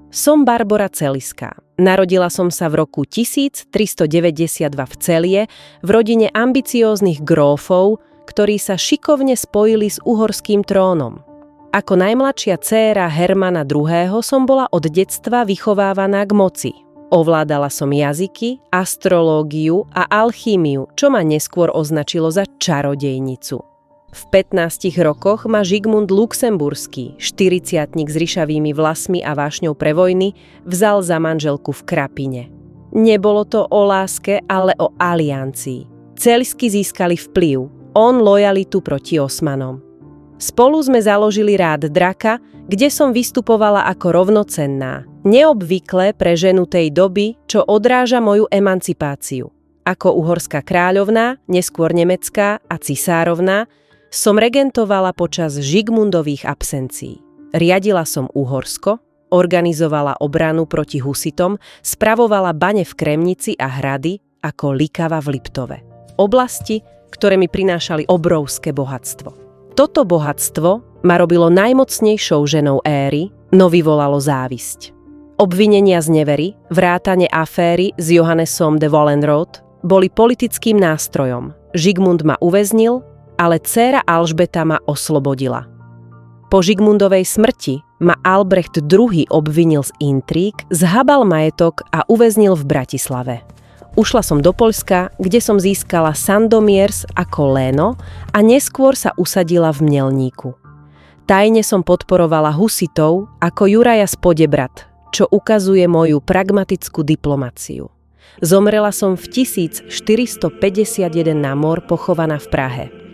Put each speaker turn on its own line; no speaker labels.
Som Barbora Celiská. Narodila som sa v roku 1392 v Celie v rodine ambicióznych grófov, ktorí sa šikovne spojili s uhorským trónom. Ako najmladšia dcéra Hermana II. Som bola od detstva vychovávaná k moci. Ovládala som jazyky, astrológiu a alchímiu, čo ma neskôr označilo za čarodejnicu. V 15 rokoch ma Žigmund Luxemburský, 40-tnik s ryšavými vlasmi a vášňou pre vojny, vzal za manželku v Krapine. Nebolo to o láske, ale o aliancii. Celisky získali vplyv, on lojalitu proti Osmanom. Spolu sme založili rád Draka, kde som vystupovala ako rovnocenná, neobvyklé pre ženu tej doby, čo odráža moju emancipáciu. Ako uhorská kráľovná, neskôr nemecká a cisárovná, som regentovala počas Žigmundových absencií. Riadila som Uhorsko, organizovala obranu proti husitom, spravovala bane v Kremnici a hrady ako Likava v Liptove. Oblasti, ktoré mi prinášali obrovské bohatstvo. Toto bohatstvo ma robilo najmocnejšou ženou éry, no vyvolalo závisť. Obvinenia z nevery, vrátane aféry s Johannesom de Wallenroth boli politickým nástrojom. Žigmund ma uväznil, ale dcéra Alžbeta ma oslobodila. Po Žigmundovej smrti ma Albrecht II. Obvinil z intríg, zhabal majetok a uväznil v Bratislave. Ušla som do Poľska, kde som získala Sandomiers ako léno a neskôr sa usadila v Mjelníku. Tajne som podporovala husitov ako Juraja z Podebrad, čo ukazuje moju pragmatickú diplomaciu. Zomrela som v 1451 na mor, pochovaná v Prahe.